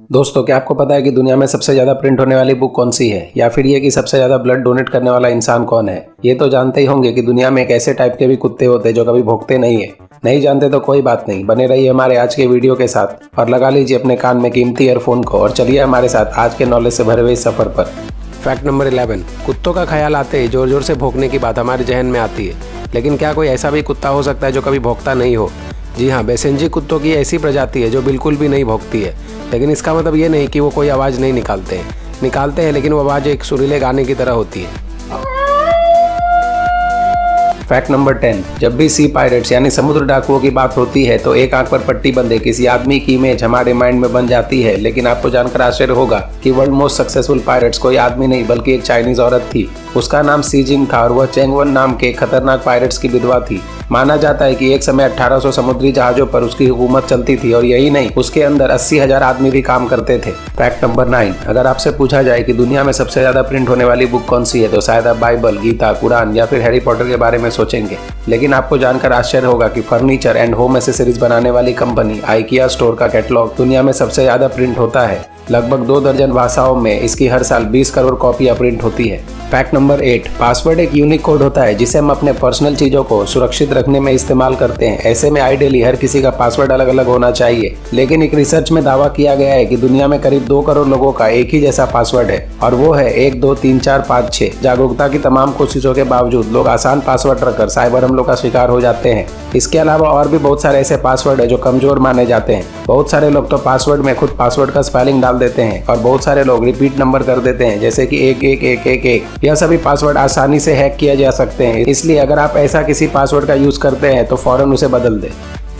दोस्तों, क्या आपको पता है कि दुनिया में सबसे ज्यादा प्रिंट होने वाली बुक कौन सी है, या फिर ये कि सबसे ज्यादा ब्लड डोनेट करने वाला इंसान कौन है। ये तो जानते ही होंगे कि दुनिया में एक ऐसे टाइप के भी कुत्ते होते हैं जो कभी भौंकते नहीं है। नहीं जानते तो कोई बात नहीं, बने रहिए हमारे आज के वीडियो के साथ और लगा लीजिए अपने कान में कीमती ईयरफोन को और चलिए हमारे साथ आज के नॉलेज से भरे हुए इस सफर पर। Fact number 11। कुत्तों का ख्याल आते ही जोर जोर से भौंकने की बात हमारे जहन में आती है, लेकिन क्या कोई ऐसा भी कुत्ता हो सकता है जो कभी भौंकता नहीं हो? जी हाँ, बेसेंजी कुत्तों की ऐसी प्रजाति है जो बिल्कुल भी नहीं भौंकती है, लेकिन इसका मतलब ये नहीं कि वो कोई आवाज़ नहीं निकालते हैं, लेकिन वो आवाज़ एक सुरीले गाने की तरह होती है। Fact number 10। जब भी सी पायरेट्स यानी समुद्र डाकुओं की बात होती है तो एक आंख पर पट्टी बंधे किसी आदमी की इमेज हमारे माइंड में बन जाती है, लेकिन आपको जानकर आश्चर्य होगा कि वर्ल्ड मोस्ट सक्सेसफुल पायरेट्स कोई आदमी नहीं बल्कि एक चाइनीज औरत थी। उसका नाम सी जिंग था और वह चेंगवन नाम के खतरनाक पायरेट्स की विधवा थी। माना जाता है कि एक समय 1800 समुद्री जहाजों पर उसकी हुकूमत चलती थी और यही नहीं, उसके अंदर 80,000 आदमी भी काम करते थे। Fact number 9। अगर आपसे पूछा जाए कि दुनिया में सबसे ज्यादा प्रिंट होने वाली बुक कौन सी है तो शायद आप बाइबल, गीता, कुरान या फिर हैरी पॉटर के बारे में सोचेंगे, लेकिन आपको जानकर आश्चर्य होगा कि फर्नीचर एंड होम एसेसरीज बनाने वाली कंपनी आइकिया स्टोर का कैटलॉग दुनिया में सबसे ज्यादा प्रिंट होता है। लगभग 2 दर्जन भाषाओं में इसकी हर साल 20 करोड़ कॉपियां प्रिंट होती है। Fact number 8। पासवर्ड एक यूनिक कोड होता है जिसे हम अपने पर्सनल चीजों को सुरक्षित रखने में इस्तेमाल करते हैं। ऐसे में आइडियली हर किसी का पासवर्ड अलग अलग होना चाहिए, लेकिन एक रिसर्च में दावा किया गया है कि दुनिया में करीब 2 करोड़ लोगों का एक ही जैसा पासवर्ड है और वो है 1 2 3 4 5 6। जागरूकता की तमाम कोशिशों के बावजूद लोग आसान पासवर्ड रखकर साइबर हमलों का शिकार हो जाते हैं। इसके अलावा और भी बहुत सारे ऐसे पासवर्ड है जो कमजोर माने जाते हैं। बहुत सारे लोग तो पासवर्ड में खुद पासवर्ड का स्पेलिंग डाल देते हैं और बहुत सारे लोग रिपीट नंबर कर देते हैं, जैसे कि 11111। यह सभी पासवर्ड आसानी से हैक किया जा सकते हैं, इसलिए अगर आप ऐसा किसी पासवर्ड का यूज करते हैं तो फौरन उसे बदल दें।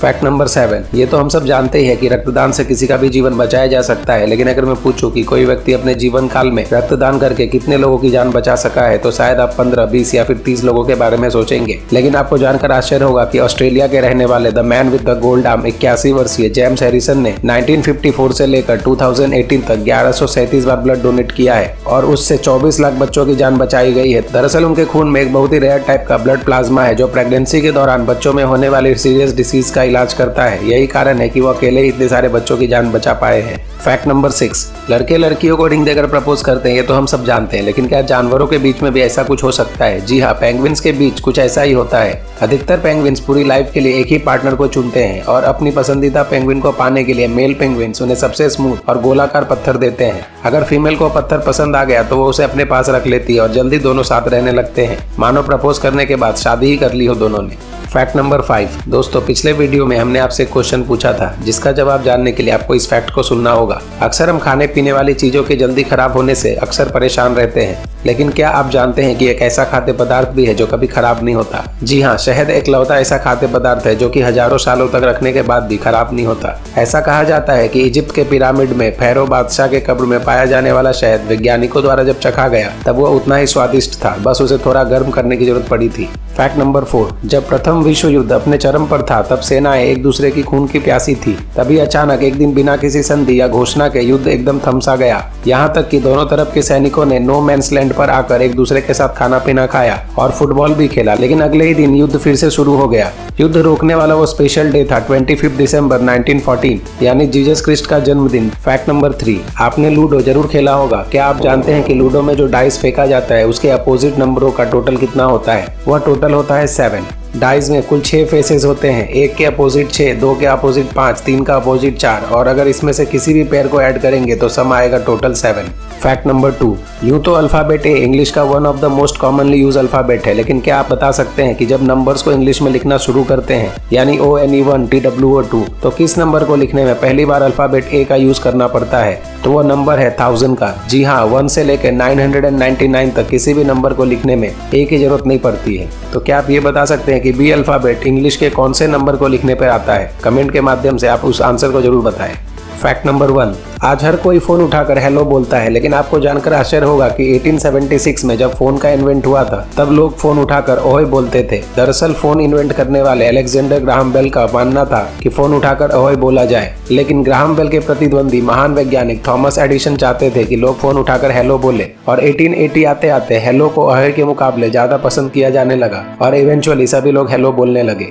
Fact number 7। ये तो हम सब जानते ही है कि रक्तदान से किसी का भी जीवन बचाया जा सकता है, लेकिन अगर मैं पूछूं कि कोई व्यक्ति अपने जीवन काल में रक्तदान करके कितने लोगों की जान बचा सका है तो शायद आप 15, 20 या फिर 30 लोगों के बारे में सोचेंगे। लेकिन आपको जानकर आश्चर्य होगा कि ऑस्ट्रेलिया के रहने वाले the man with the gold arm 81 वर्षीय जेम्स हैरिसन ने 1954 से लेकर 2018 तक 1137 बार ब्लड डोनेट किया है और उससे 24 लाख बच्चों की जान बचाई गई है। दरअसल उनके खून में एक बहुत ही रेयर टाइप का ब्लड प्लाज्मा है जो प्रेगनेंसी के दौरान बच्चों में होने वाली सीरियस डिसीज का इलाज करता है। यही कारण है कि वो अकेले ही इतने सारे बच्चों की जान बचा पाए हैं। Fact number 6। लड़के लड़कियों को रिंग देकर प्रपोज करते हैं, ये तो हम सब जानते हैं, लेकिन क्या जानवरों के बीच में भी ऐसा कुछ हो सकता है? जी हाँ, पेंगुइन्स के बीच कुछ ऐसा ही होता है। अधिकतर पेंगुइन्स पूरी लाइफ के लिए एक ही पार्टनर को चुनते हैं और अपनी पसंदीदा पेंगुइन को पाने के लिए मेल पेंगुइन्स उन्हें सबसे स्मूथ और गोलाकार पत्थर देते हैं। अगर फीमेल को पत्थर पसंद आ गया तो वो उसे अपने पास रख लेती है और जल्दी दोनों साथ रहने लगते हैं, मानो प्रपोज करने के बाद शादी ही कर ली हो दोनों ने। Fact number 5। दोस्तों, पिछले वीडियो में हमने आपसे एक क्वेश्चन पूछा था जिसका जवाब जानने के लिए आपको इस फैक्ट को सुनना होगा। अक्सर हम खाने पीने वाली चीजों के जल्दी खराब होने से अक्सर परेशान रहते हैं, लेकिन क्या आप जानते हैं कि एक ऐसा खाद्य पदार्थ भी है जो कभी खराब नहीं होता? जी हाँ, शहद एकलौता ऐसा खाद्य पदार्थ है जो कि हजारों सालों तक रखने के बाद भी खराब नहीं होता। ऐसा कहा जाता है कि इजिप्ट के पिरामिड में फैरो बादशाह के कब्र में पाया जाने वाला शहद वैज्ञानिकों द्वारा जब चखा गया तब वो उतना ही स्वादिष्ट था, बस उसे थोड़ा गर्म करने की जरूरत पड़ी थी। Fact number 4। जब प्रथम विश्व युद्ध अपने चरम पर था तब सेनाएं एक दूसरे की खून की प्यासी थी। तभी अचानक एक दिन बिना किसी संधि या घोषणा के युद्ध एकदम थमसा गया। यहाँ तक कि दोनों तरफ के सैनिकों ने नो मैंस लैंड पर आकर एक दूसरे के साथ खाना पीना खाया और फुटबॉल भी खेला, लेकिन अगले ही दिन युद्ध फिर से शुरू हो गया। युद्ध रोकने वाला वो स्पेशल डे था 25 दिसंबर 1914, यानी जीसस क्रिस्ट का जन्मदिन। Fact number 3। आपने लूडो जरूर खेला होगा। क्या आप जानते हैं कि लूडो में जो डाइस फेंका जाता है उसके अपोजिट नंबरों का टोटल कितना होता है? वह टोटल होता है 7। डाइस में कुल 6 फेसेस होते हैं, 1 के अपोजिट 6, 2 के अपोजिट 5, 3 का अपोजिट 4, और अगर इसमें से किसी भी पेयर को ऐड करेंगे तो सम आएगा टोटल 7। Fact number 2। यूं तो अल्फाबेट ए इंग्लिश का one of the most commonly use alphabet है, लेकिन क्या आप बता सकते हैं कि जब नंबर्स को इंग्लिश में लिखना शुरू करते हैं यानी ONE1 TWO2 तो किस नंबर को लिखने में पहली बार अल्फाबेट ए का यूज करना पड़ता है? तो वो नंबर है 1000 का। जी हाँ, 1 से लेकर 999 तक किसी भी नंबर को लिखने में ए की जरूरत नहीं पड़ती है। तो क्या आप ये बता सकते हैं कि बी अल्फाबेट इंग्लिश के कौन से नंबर को लिखने पर आता है? कमेंट के माध्यम से आप उस आंसर को जरूर बताएं। Fact number 1। आज हर कोई फोन उठाकर हेलो बोलता है, लेकिन आपको जानकर आश्चर्य होगा कि 1876 में जब फोन का इन्वेंट हुआ था तब लोग फोन उठाकर ओहे बोलते थे। दरअसल फोन इन्वेंट करने वाले अलेक्जेंडर ग्राहम बेल का मानना था कि फोन उठाकर ओहे बोला जाए, लेकिन ग्राहम बेल के प्रतिद्वंदी महान वैज्ञानिक थॉमस एडिसन चाहते थे कि लोग फोन उठाकर हेलो बोले और 1880 आते आते हेलो को ओहे के मुकाबले ज्यादा पसंद किया जाने लगा और इवेंचुअली सभी लोग हेलो बोलने लगे।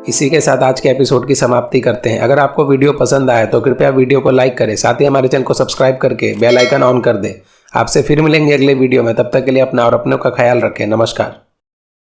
इसी के साथ आज के एपिसोड की समाप्ति करते हैं। अगर आपको वीडियो पसंद आए तो कृपया वीडियो को लाइक करें, साथ ही हमारे चैनल को सब्सक्राइब करके बेल आइकन ऑन कर दें। आपसे फिर मिलेंगे अगले वीडियो में, तब तक के लिए अपना और अपनों का ख्याल रखें। नमस्कार।